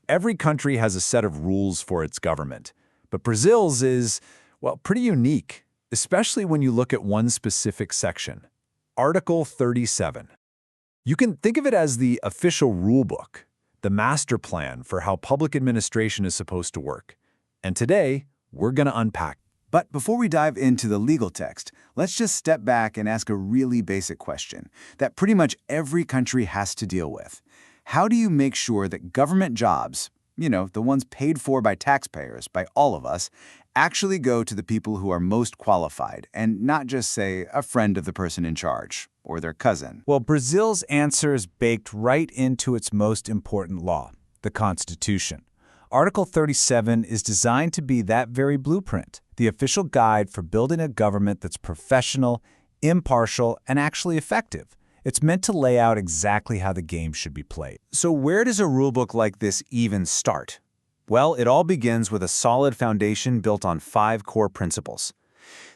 Every country has a set of rules for its government, but Brazil's is, well, pretty unique, especially when you look at one specific section, Article 37. You can think of it as the official rulebook, the master plan for how public administration is supposed to work. And today, we're going to unpack. But before we dive into the legal text, let's just step back and ask a really basic question that pretty much every country has to deal with. How do you make sure that government jobs, the ones paid for by taxpayers, by all of us, actually go to the people who are most qualified and not just, say, a friend of the person in charge or their cousin? Well, Brazil's answer is baked right into its most important law, the Constitution. Article 37 is designed to be that very blueprint, the official guide for building a government that's professional, impartial, and actually effective. It's meant to lay out exactly how the game should be played. So where does a rulebook like this even start? Well, it all begins with a solid foundation built on 5 core principles.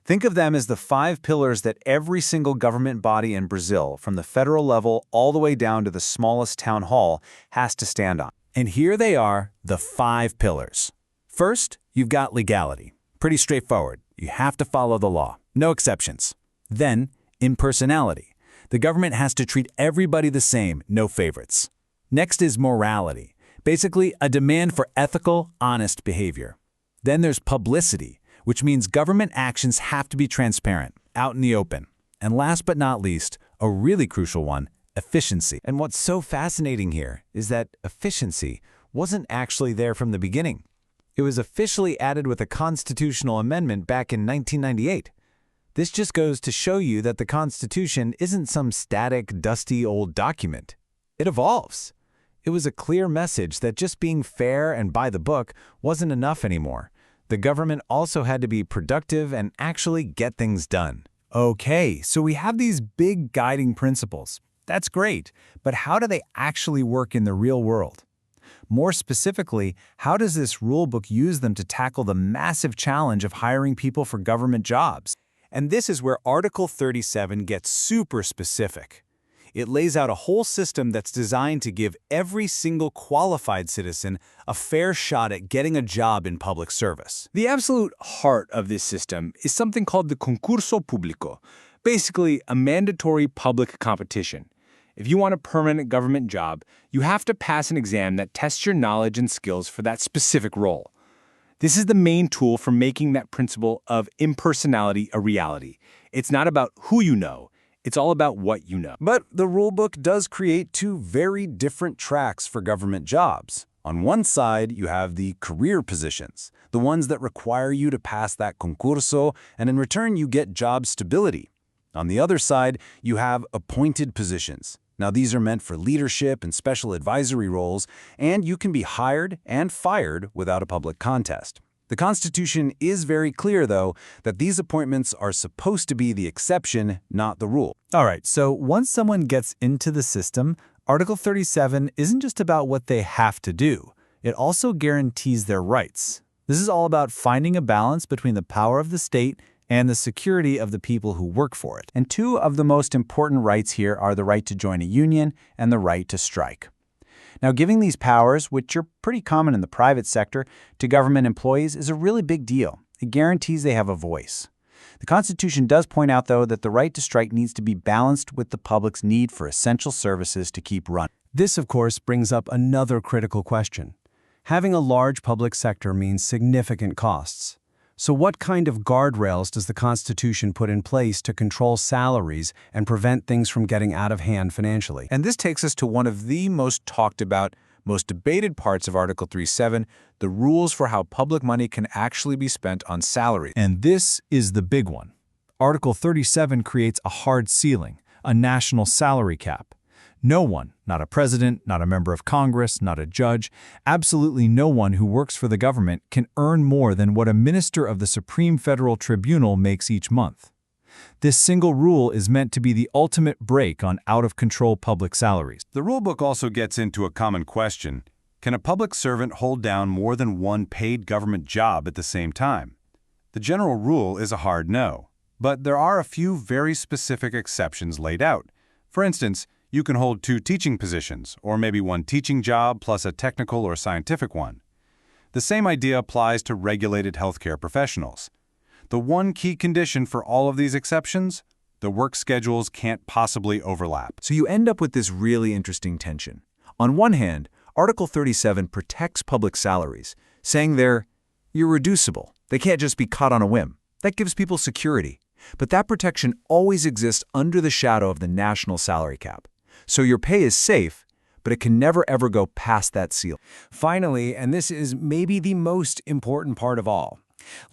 Think of them as the 5 pillars that every single government body in Brazil, from the federal level all the way down to the smallest town hall, has to stand on. And here they are, the 5 pillars. First, you've got legality. Pretty straightforward. You have to follow the law. No exceptions. Then, impersonality. The government has to treat everybody the same, no favorites. Next is morality. Basically, a demand for ethical, honest behavior. Then there's publicity, which means government actions have to be transparent, out in the open. And last but not least, a really crucial one, efficiency. And what's so fascinating here is that efficiency wasn't actually there from the beginning. It was officially added with a constitutional amendment back in 1998. This just goes to show you that the Constitution isn't some static, dusty old document. It evolves. It was a clear message that just being fair and by the book wasn't enough anymore. The government also had to be productive and actually get things done. Okay, so we have these big guiding principles. That's great, but how do they actually work in the real world? More specifically, how does this rulebook use them to tackle the massive challenge of hiring people for government jobs? And this is where Article 37 gets super specific. It lays out a whole system that's designed to give every single qualified citizen a fair shot at getting a job in public service. The absolute heart of this system is something called the concurso público, basically a mandatory public competition. If you want a permanent government job, you have to pass an exam that tests your knowledge and skills for that specific role. This is the main tool for making that principle of impersonality a reality. It's not about who you know. It's all about what you know. But the rulebook does create 2 very different tracks for government jobs. On one side, you have the career positions, the ones that require you to pass that concurso, and in return you get job stability. On the other side, you have appointed positions. Now, these are meant for leadership and special advisory roles, and you can be hired and fired without a public contest. The Constitution is very clear, though, that these appointments are supposed to be the exception, not the rule. All right, so once someone gets into the system, Article 37 isn't just about what they have to do. It also guarantees their rights. This is all about finding a balance between the power of the state and the security of the people who work for it. And 2 of the most important rights here are the right to join a union and the right to strike. Now, giving these powers, which are pretty common in the private sector, to government employees is a really big deal. It guarantees they have a voice. The Constitution does point out, though, that the right to strike needs to be balanced with the public's need for essential services to keep running. This, of course, brings up another critical question. Having a large public sector means significant costs. So what kind of guardrails does the Constitution put in place to control salaries and prevent things from getting out of hand financially? And this takes us to one of the most talked about, most debated parts of Article 37, the rules for how public money can actually be spent on salaries. And this is the big one. Article 37 creates a hard ceiling, a national salary cap. No one, not a president, not a member of Congress, not a judge, absolutely no one who works for the government can earn more than what a minister of the Supreme Federal Tribunal makes each month. This single rule is meant to be the ultimate brake on out-of-control public salaries. The rulebook also gets into a common question. Can a public servant hold down more than one paid government job at the same time? The general rule is a hard no, but there are a few very specific exceptions laid out. For instance, You can hold 2 teaching positions, or maybe 1 teaching job plus a technical or scientific one. The same idea applies to regulated healthcare professionals. The one key condition for all of these exceptions: the work schedules can't possibly overlap. So you end up with this really interesting tension. On one hand, Article 37 protects public salaries, saying they're irreducible. They can't just be cut on a whim. That gives people security. But that protection always exists under the shadow of the national salary cap. So your pay is safe, but it can never ever go past that ceiling. Finally, and this is maybe the most important part of all,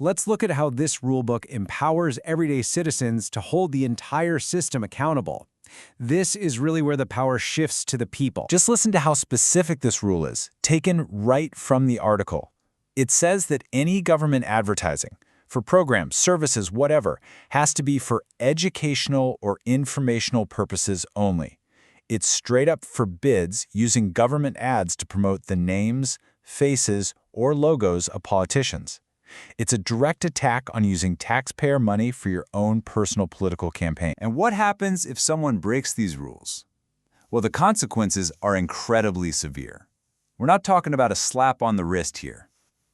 let's look at how this rulebook empowers everyday citizens to hold the entire system accountable. This is really where the power shifts to the people. Just listen to how specific this rule is, taken right from the article. It says that any government advertising, for programs, services, whatever, has to be for educational or informational purposes only. It straight up forbids using government ads to promote the names, faces, or logos of politicians. It's a direct attack on using taxpayer money for your own personal political campaign. And what happens if someone breaks these rules? Well, the consequences are incredibly severe. We're not talking about a slap on the wrist here.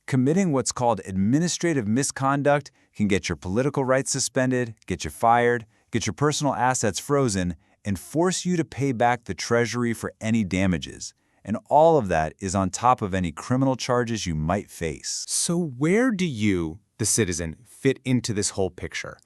Committing what's called administrative misconduct can get your political rights suspended, get you fired, get your personal assets frozen, and force you to pay back the Treasury for any damages. And all of that is on top of any criminal charges you might face. So where do you, the citizen, fit into this whole picture?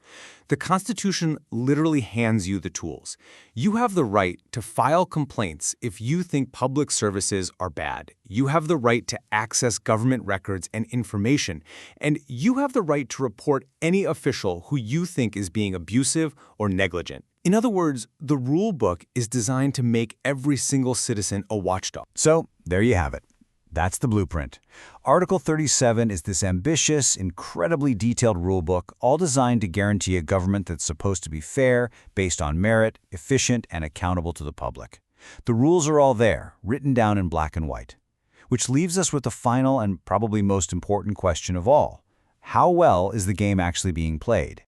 The Constitution literally hands you the tools. You have the right to file complaints if you think public services are bad. You have the right to access government records and information. And you have the right to report any official who you think is being abusive or negligent. In other words, the rule book is designed to make every single citizen a watchdog. So, there you have it. That's the blueprint. Article 37 is this ambitious, incredibly detailed rulebook, all designed to guarantee a government that's supposed to be fair, based on merit, efficient, and accountable to the public. The rules are all there, written down in black and white. Which leaves us with the final and probably most important question of all. How well is the game actually being played?